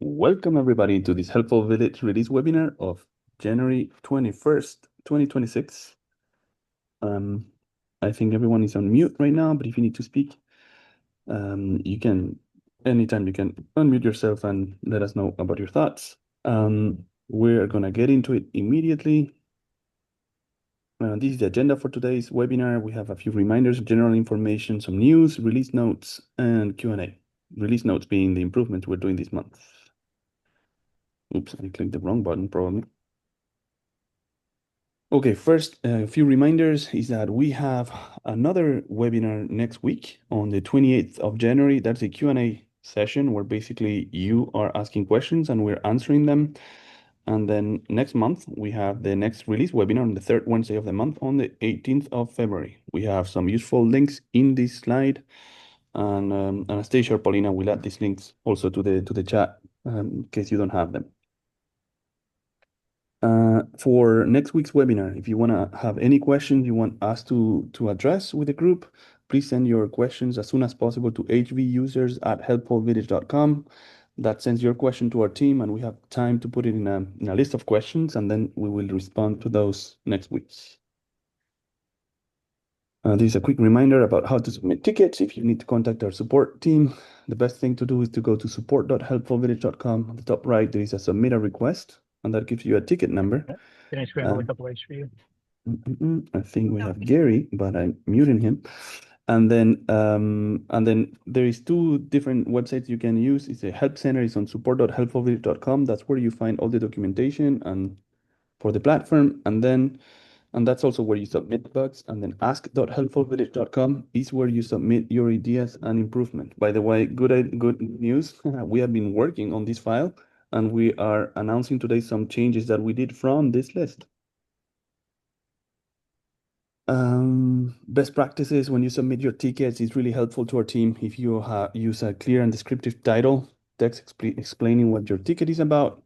Welcome everybody to this Helpful Village release webinar of January 21st, 2026. I think everyone is on mute right now, but if you need to speak, anytime you can unmute yourself and let us know about your thoughts. We're gonna get into it immediately. This is the agenda for today's webinar. We have a few reminders, general information, some news, release notes, and Q&A. Release notes being the improvements we're doing this month. Oops, I clicked the wrong button probably. Okay, first, a few reminders is that we have another webinar next week on the 28th of January. That's a Q&A session where basically you are asking questions and we're answering them. And then next month, we have the next release webinar on the third Wednesday of the month on the 18th of February. We have some useful links in this slide. And Anastasia or Paulina will add these links also to the chat in case you don't have them. For next week's webinar, if you want to have any questions you want us to address with the group, please send your questions as soon as possible to hvusers@helpfulvillage.com. That sends your question to our team, and we have time to put it in a list of questions, and then we will respond to those next week. This is a quick reminder about how to submit tickets. If you need to contact our support team, the best thing to do is to go to support.helpfulvillage.com. On the top right, there is a submit a request, and that gives you a ticket number. Can I scramble a couple ways for you? I think we have Gary, but I'm muting him. And then there is two different websites you can use. It's a help center. It's on support.helpfulvillage.com. That's where you find all the documentation and for the platform. And that's also where you submit bugs. And then ask.helpfulvillage.com is where you submit your ideas and improvement. By the way, good news. We have been working on this file, and we are announcing today some changes that we did from this list. Best practices when you submit your tickets is really helpful to our team if you use a clear and descriptive title, text explaining what your ticket is about.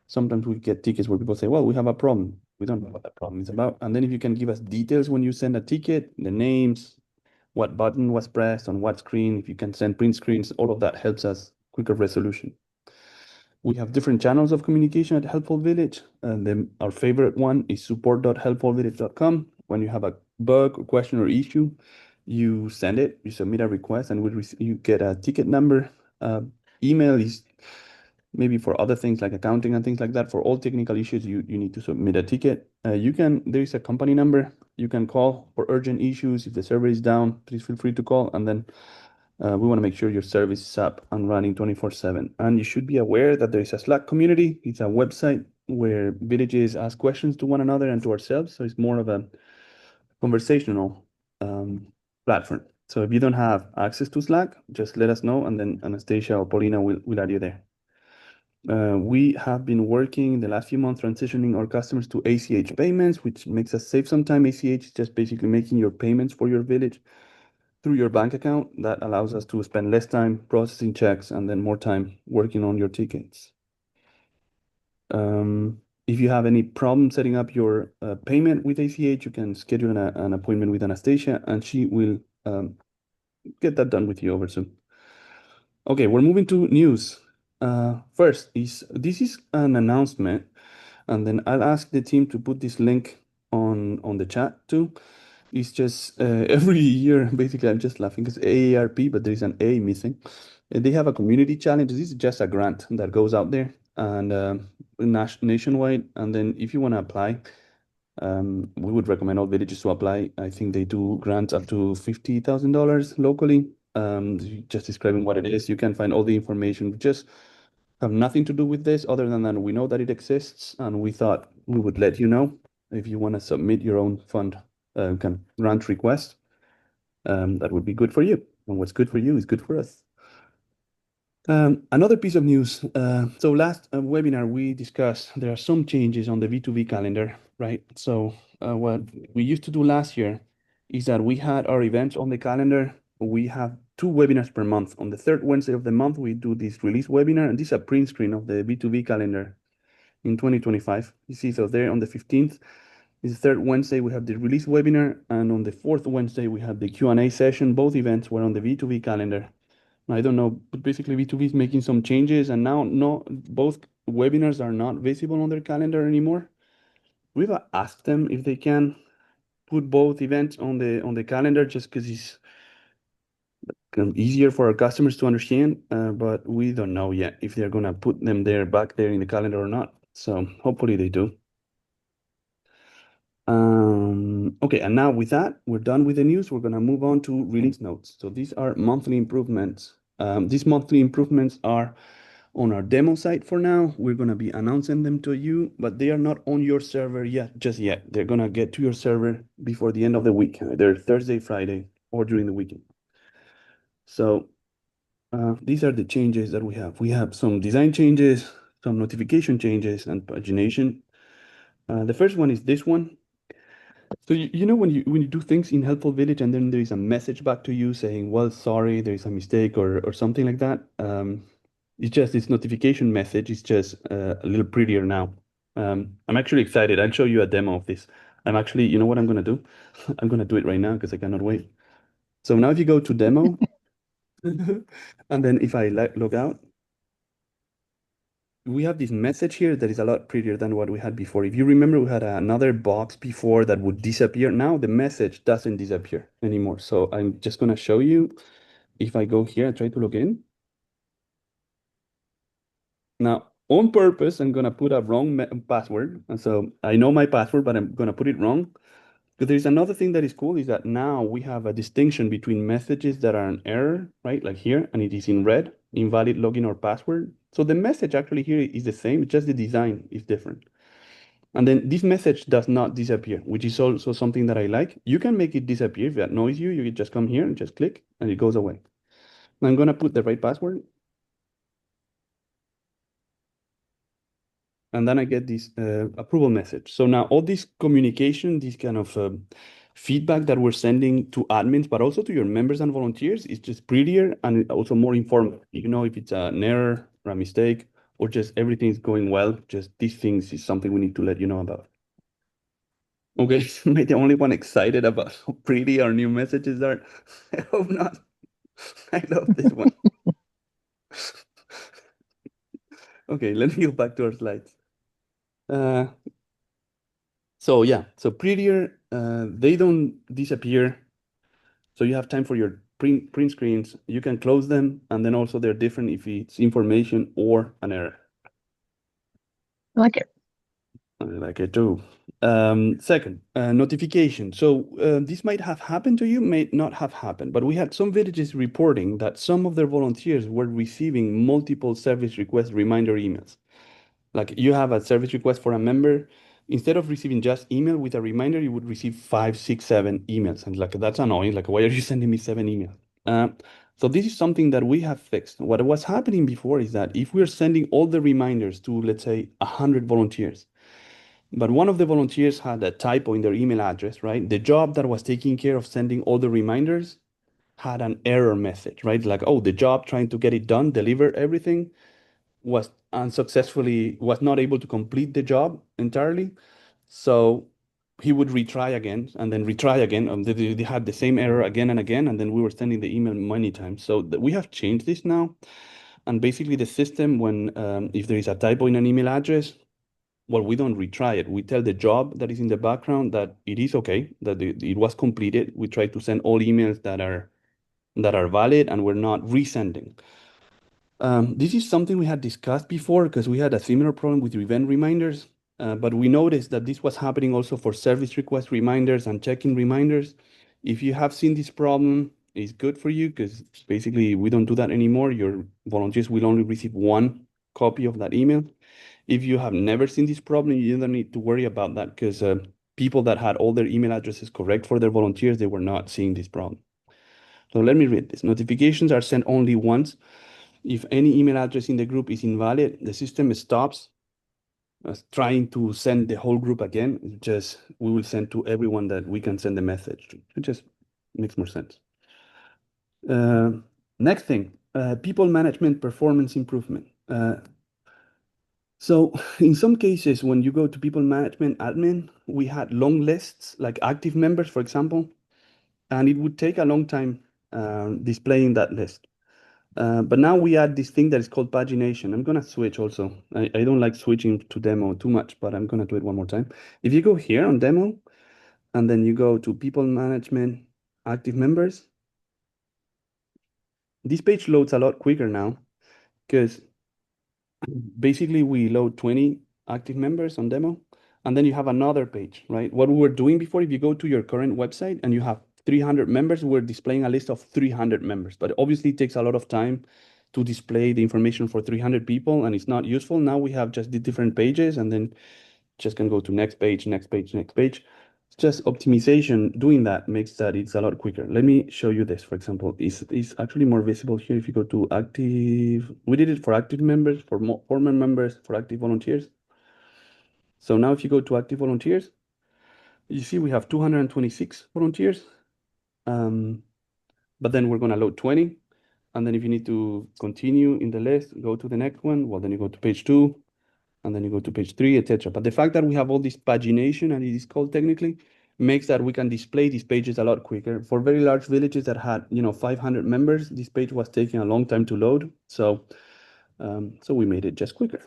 Sometimes we get tickets where people say, well, we have a problem. We don't know what that problem is about. And then if you can give us details when you send a ticket, the names, what button was pressed on what screen, if you can send print screens, all of that helps us quicker resolution. We have different channels of communication at Helpful Village. And then our favorite one is support.helpfulvillage.com. When you have a bug or question or issue, you send it, you submit a request, and you get a ticket number. Email is maybe for other things like accounting and things like that. For all technical issues, you need to submit a ticket. There is a company number you can call for urgent issues. If the server is down, please feel free to call. And then we want to make sure your service is up and running 24/7. And you should be aware that there is a Slack community. It's a website where villages ask questions to one another and to ourselves. So it's more of a conversational platform. So if you don't have access to Slack, just let us know, and then Anastasia or Paulina will add you there. We have been working the last few months transitioning our customers to ACH payments, which makes us save some time. ACH is just basically making your payments for your village through your bank account. That allows us to spend less time processing checks and then more time working on your tickets. If you have any problem setting up your payment with ACH, you can schedule an appointment with Anastasia, and she will get that done with you over Zoom. Okay, we're moving to news. First, this is an announcement, and then I'll ask the team to put this link on the chat too. It's just every year, basically, I'm just laughing because AARP, but there's an A missing. They have a community challenge. This is just a grant that goes out there and nationwide. And then if you want to apply, we would recommend all villages to apply. I think they do grants up to $50,000 locally. Just describing what it is, you can find all the information. We just have nothing to do with this other than that we know that it exists, and we thought we would let you know if you want to submit your own fund grant request. That would be good for you, and what's good for you is good for us. Another piece of news. So last webinar we discussed there are some changes on the V2V calendar, right? So what we used to do last year is that we had our events on the calendar. We have 2 webinars per month. On the third Wednesday of the month, we do this release webinar, and this is a print screen of the V2V calendar in 2025. You see, so there on the 15th is the third Wednesday, we have the release webinar, and on the fourth Wednesday, we have the Q&A session. Both events were on the V2V calendar. I don't know, but basically B2B is making some changes, and now no both webinars are not visible on their calendar anymore. We've asked them if they can put both events on the calendar just because it's easier for our customers to understand, but we don't know yet if they're gonna put them there back there in the calendar or not. So hopefully they do. Okay, and now with that, we're done with the news. We're gonna move on to release notes. So these are monthly improvements. These monthly improvements are on our demo site for now. We're gonna be announcing them to you, but they are not on your server yet, just yet. They're gonna get to your server before the end of the week, either Thursday, Friday, or during the weekend. So these are the changes that we have. We have some design changes, some notification changes, and pagination. The first one is this one. So you know when you do things in Helpful Village and then there is a message back to you saying, well, sorry, there is a mistake or something like that. It's just this notification message is just a little prettier now. I'm actually excited. I'll show you a demo of this. I'm actually, you know what I'm gonna do? I'm gonna do it right now because I cannot wait. So now if you go to demo, and then if I log out, we have this message here that is a lot prettier than what we had before. If you remember, we had another box before that would disappear. Now the message doesn't disappear anymore. So I'm just going to show you. If I go here and try to log in. Now, on purpose, I'm going to put a wrong password. And so I know my password, but I'm going to put it wrong. But there's another thing that is cool is that now we have a distinction between messages that are an error, right? Like here, and it is in red, invalid login or password. So the message actually here is the same, just the design is different. And then this message does not disappear, which is also something that I like. You can make it disappear if that annoys you. You can just come here and just click and it goes away. I'm going to put the right password. And then I get this approval message. So now all this communication, this kind of feedback that we're sending to admins, but also to your members and volunteers is just prettier and also more informative. You know, if it's an error or a mistake or just everything's going well, just these things is something we need to let you know about. Okay, am I the only one excited about how pretty our new messages are? I hope not. I love this one. Okay, let me go back to our slides. Uh, so yeah, so prettier, they don't disappear. So you have time for your print screens. You can close them, and then also they're different if it's information or an error. I like it. I like it too. Second, notification. So this might have happened to you, may not have happened, but we had some villages reporting that some of their volunteers were receiving multiple service request reminder emails. Like you have a service request for a member, instead of receiving just email with a reminder, you would receive 5, 6, 7 emails. And like that's annoying. Like, why are you sending me 7 emails? So this is something that we have fixed. What was happening before is that if we are sending all the reminders to, let's say, 100 volunteers, but one of the volunteers had a typo in their email address, right? The job that was taking care of sending all the reminders had an error message, right? Like, oh, the job trying to get it done, deliver everything was unsuccessfully, was not able to complete the job entirely. So he would retry again and then retry again. They had the same error again and again, and then we were sending the email many times. So we have changed this now. And basically the system, when if there is a typo in an email address, well, we don't retry it. We tell the job that is in the background that it is okay, that it was completed. We try to send all emails that are valid, and we're not resending. This is something we had discussed before because we had a similar problem with event reminders, but we noticed that this was happening also for service request reminders and check-in reminders. If you have seen this problem, it's good for you because basically we don't do that anymore. Your volunteers will only receive one copy of that email. If you have never seen this problem, you don't need to worry about that because people that had all their email addresses correct for their volunteers, they were not seeing this problem. So let me read this. Notifications are sent only once. If any email address in the group is invalid, the system stops trying to send the whole group again. Just we will send to everyone that we can send the message to. It just makes more sense. Uh, Next thing, people management performance improvement. So in some cases, when you go to people management admin, we had long lists like active members, for example, and it would take a long time displaying that list. But now we add this thing that is called pagination. I'm gonna switch also. I don't like switching to demo too much, but I'm gonna do it one more time. If you go here on demo, and then you go to people management, active members, this page loads a lot quicker now because basically we load 20 active members on demo, and then you have another page, right? What we were doing before, if you go to your current website and you have 300 members, we're displaying a list of 300 members, but obviously it takes a lot of time to display the information for 300 people and it's not useful. Now we have just the different pages and then just can go to next page, next page, next page. It's just optimization. Doing that makes that it's a lot quicker. Let me show you this. For example, it's actually more visible here if you go to active. We did it for active members, for former members, for active volunteers. So now if you go to active volunteers, you see we have 226 volunteers. Um, but then we're going to load 20. And then if you need to continue in the list, go to the next one. Well, then you go to page 2, and then you go to page 3, etc. But the fact that we have all this pagination, and it is called technically, makes that we can display these pages a lot quicker. For very large villages that had, 500 members, this page was taking a long time to load. So we made it just quicker.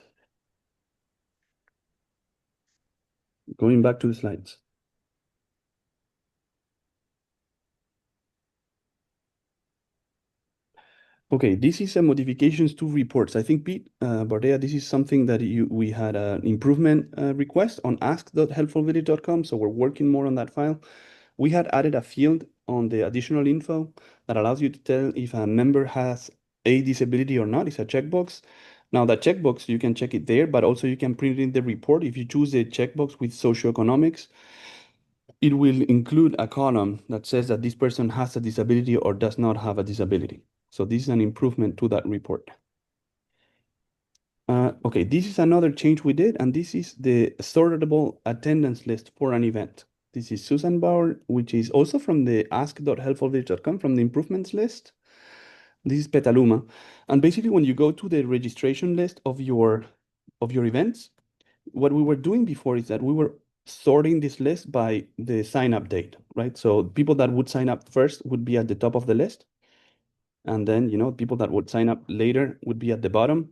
Going back to the slides. Okay, this is a modifications to reports. I think Pete Bardea, this is something that we had an improvement request on ask.helpfulvillage.com. So we're working more on that file. We had added a field on the additional info that allows you to tell if a member has a disability or not. It's a checkbox. Now that checkbox, you can check it there, but also you can print it in the report. If you choose the checkbox with socioeconomics, it will include a column that says that this person has a disability or does not have a disability. So this is an improvement to that report. Okay, this is another change we did, and this is the sortable attendance list for an event. This is Susan Bauer, which is also from the ask.helpfulvillage.com, from the improvements list. This is Petaluma. And basically, when you go to the registration list of your events, what we were doing before is that we were sorting this list by the sign up date, right? So people that would sign up first would be at the top of the list. And then, people that would sign up later would be at the bottom.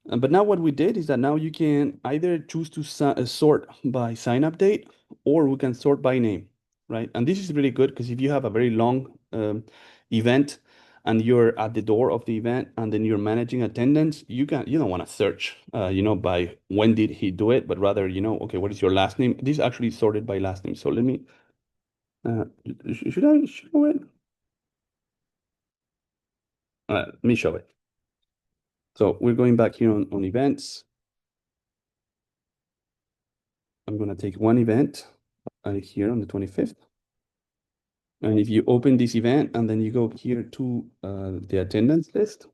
But now what we did is that now you can either choose to sort by sign up date, or we can sort by name, right? And this is really good because if you have a very long event and you're at the door of the event and then you're managing attendance, you don't want to search, by when did he do it, but rather, okay, what is your last name? This is actually sorted by last name. So let me, uh, should I show it? Let me show it. So we're going back here on events. I'm going to take one event here on the 25th. And if you open this event and then you go here to the attendance list,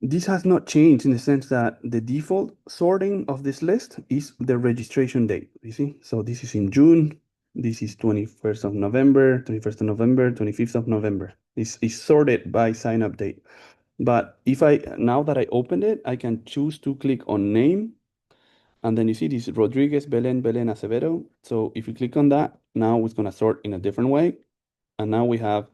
this has not changed in the sense that the default sorting of this list is the registration date, you see? So this is in June, this is 21st of November, 21st of November, 25th of November. This is sorted by sign up date. But now that I opened it, I can choose to click on name. And then you see this Rodriguez, Belen, Belen, Acevedo. So if you click on that, now it's going to sort in a different way. And now we have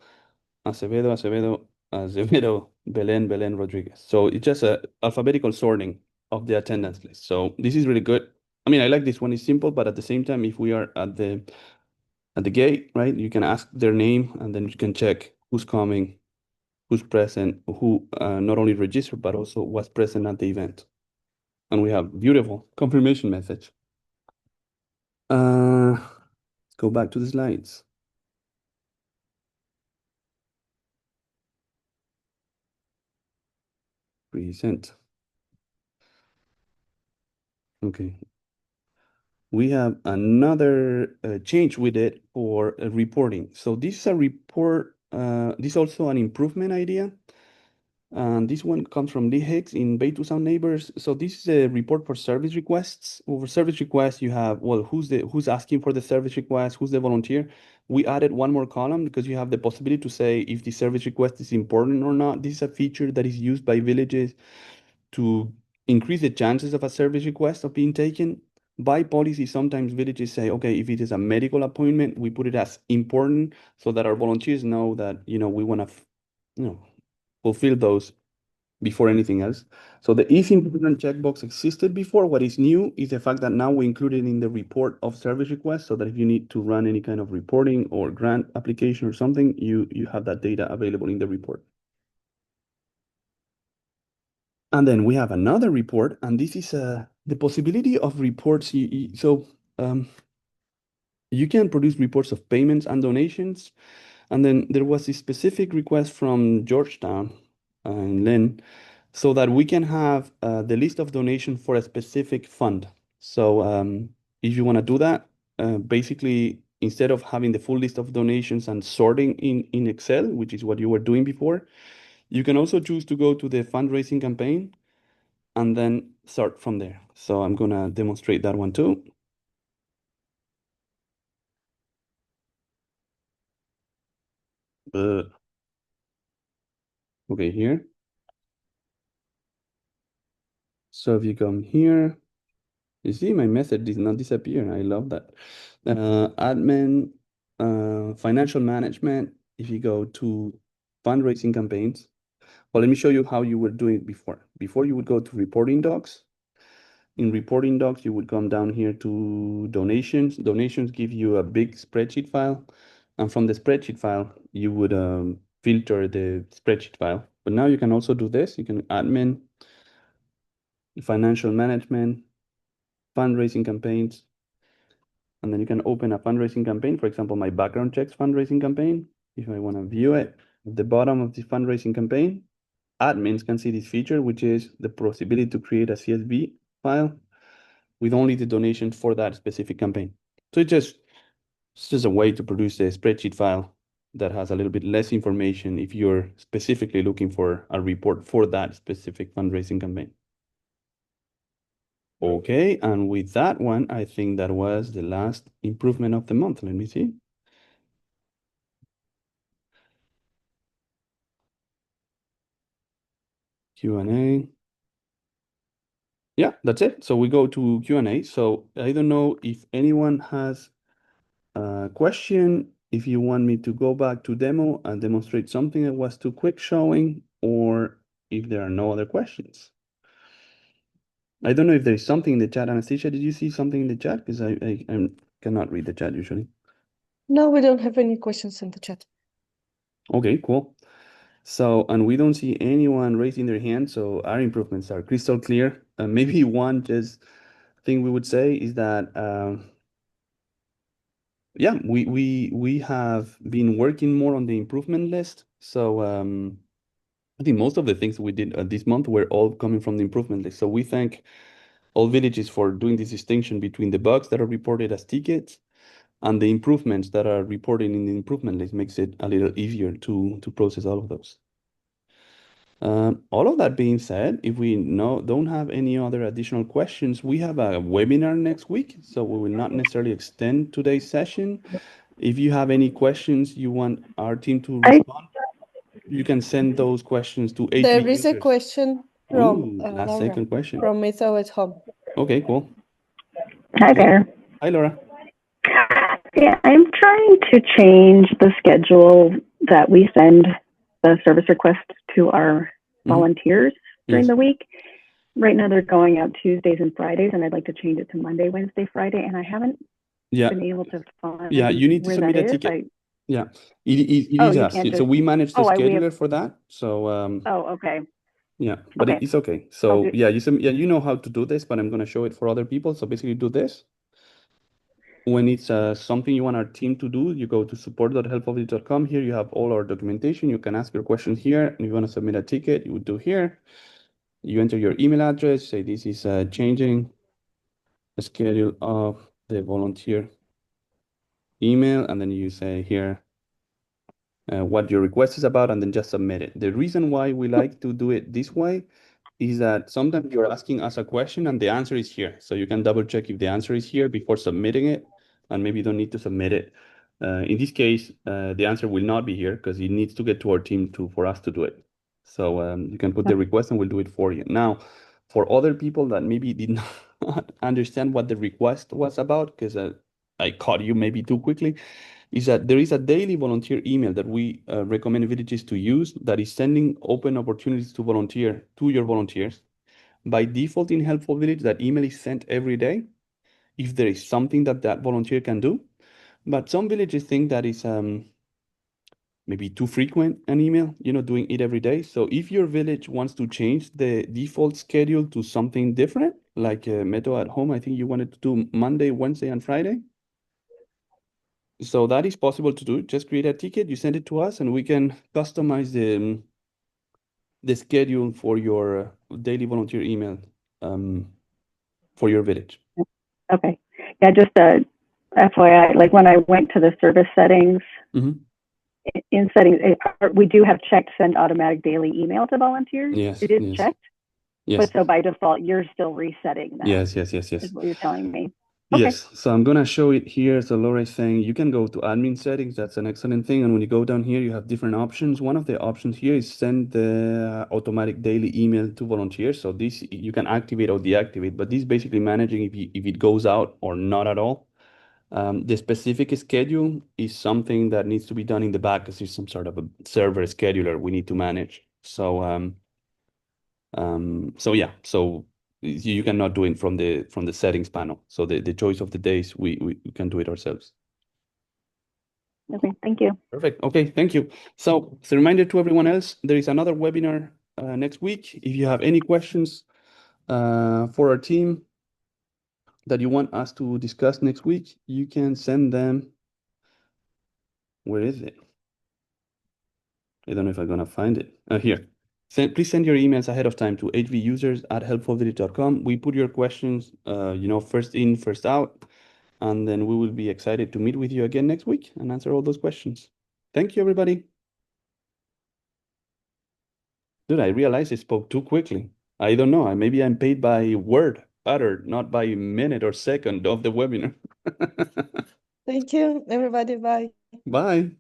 Acevedo, Acevedo, Acevedo, Belen, Belen, Rodriguez. So it's just a alphabetical sorting of the attendance list. So this is really good. I mean, I like this one. It's simple, but at the same time, if we are at the gate, right, you can ask their name and then you can check who's coming, who's present, who not only registered, but also was present at the event. And we have beautiful confirmation message. Let's go back to the slides. Present. Okay. We have another change we did for reporting. So this is a report, this is also an improvement idea. And this one comes from Lee Hicks in Bay to Sound Neighbors. So this is a report for service requests. Over service requests, you have, well, who's asking for the service request, who's the volunteer. We added one more column because you have the possibility to say if the service request is important or not. This is a feature that is used by villages to increase the chances of a service request of being taken. By policy, sometimes villages say, okay, if it is a medical appointment, we put it as important so that our volunteers know that, we want to you know, fulfill those before anything else. So the if improvement checkbox existed before. What is new is the fact that now we include it in the report of service request, so that if you need to run any kind of reporting or grant application or something, you have that data available in the report. And then we have another report, and this is the possibility of reports. Um, you can produce reports of payments and donations. And then there was a specific request from Georgetown and Lynn, so that we can have the list of donations for a specific fund. So if you want to do that, basically, instead of having the full list of donations and sorting in Excel, which is what you were doing before, you can also choose to go to the fundraising campaign and then start from there. So I'm gonna demonstrate that one too. Uh, okay, here. So if you come here, you see my message did not disappear. I love that. Admin, financial management. If you go to fundraising campaigns, well, let me show you how you were doing it before. Before you would go to reporting docs. In reporting docs, you would come down here to donations. Donations give you a big spreadsheet file. And from the spreadsheet file, you would filter the spreadsheet file. But now you can also do this. You can admin, financial management, fundraising campaigns, and then you can open a fundraising campaign. For example, my background checks fundraising campaign. If I want to view it, at the bottom of the fundraising campaign, admins can see this feature, which is the possibility to create a CSV file with only the donation for that specific campaign. So it's just a way to produce a spreadsheet file that has a little bit less information if you're specifically looking for a report for that specific fundraising campaign. Okay, and with that one, I think that was the last improvement of the month. Let me see. Q&A. Yeah, that's it. So we go to Q&A. So I don't know if anyone has a question, if you want me to go back to demo and demonstrate something that was too quick showing, or if there are no other questions. I don't know if there's something in the chat. Anastasia, did you see something in the chat? Because I cannot read the chat usually. No, we don't have any questions in the chat. Okay, cool. So, and we don't see anyone raising their hand, so our improvements are crystal clear. Maybe one just thing we would say is that, yeah, we have been working more on the improvement list. So I think most of the things we did this month were all coming from the improvement list. So we thank all villages for doing this distinction between the bugs that are reported as tickets and the improvements that are reported in the improvement list. Makes it a little easier to process all of those. All of that being said, if we don't have any other additional questions, we have a webinar next week, so we will not necessarily extend today's session. If you have any questions you want our team to respond, you can send those questions to There HV is a users. question from Ooh, last Laura second question. from Mytho at Home. Okay, cool. Hi there. Hi, Laura. Yeah, I'm trying to change the schedule that we send the service request to our volunteers during Yes. the week. Right now, they're going out Tuesdays and Fridays, and I'd like to change it to Monday, Wednesday, Friday, and I haven't Yeah. been able to find Yeah, you need to where submit that a is. ticket. Yeah, it Oh, is you us. can't So just. we manage the Oh, we scheduler have. for that. So Oh, okay. yeah, but Okay. it's okay. I'll So do. yeah, you know how to do this, but I'm gonna show it for other people. So basically do this. When it's something you want our team to do, you go to support.helpofit.com. Here you have all our documentation. You can ask your questions here. If you want to submit a ticket, you would do here. You enter your email address, say this is changing the schedule of the volunteer email, and then you say here what your request is about, and then just submit it. The reason why we like to do it this way is that sometimes you're asking us a question and the answer is here. So you can double check if the answer is here before submitting it, and maybe you don't need to submit it. In this case, the answer will not be here because it needs to get to our team for us to do it. So you can put the request and we'll do it for you. Now, for other people that maybe did not understand what the request was about, because I caught you maybe too quickly, is that there is a daily volunteer email that we recommend villages to use that is sending open opportunities to volunteer to your volunteers. By default in Helpful Village, that email is sent every day if there is something that that volunteer can do. But some villages think that is maybe too frequent an email, doing it every day. So if your village wants to change the default schedule to something different, like Meadow at Home, I think you wanted to do Monday, Wednesday, and Friday. So that is possible to do. Just create a ticket, you send it to us, and we can customize the schedule for your daily volunteer email for your village. Okay. Yeah, just a FYI, like when I went to the service settings, in settings, we do have checked send automatic daily email to volunteers. Yes, It is yes. checked. Yes. But so by default, you're still resetting that. Yes. Is what you're telling me. Okay. Yes, so I'm gonna show it here. So Laura is saying you can go to admin settings. That's an excellent thing. And when you go down here, you have different options. One of the options here is send the automatic daily email to volunteers. So this you can activate or deactivate, but this is basically managing if it goes out or not at all. The specific schedule is something that needs to be done in the back because it's some sort of a server scheduler we need to manage. So yeah, so you cannot do it from the settings panel. So the choice of the days we can do it ourselves. Okay, thank you. Perfect. Okay, thank you. So as a reminder to everyone else, there is another webinar next week. If you have any questions for our team that you want us to discuss next week, you can send them. Where is it? I don't know if I'm gonna find it. Here. Please send your emails ahead of time to hvusers@helpfulvillage.com. We put your questions, first in, first out, and then we will be excited to meet with you again next week and answer all those questions. Thank you, everybody. Dude, I realized I spoke too quickly. I don't know. Maybe I'm paid by word uttered, not by minute or second of the webinar. Thank you, everybody. Bye. Bye.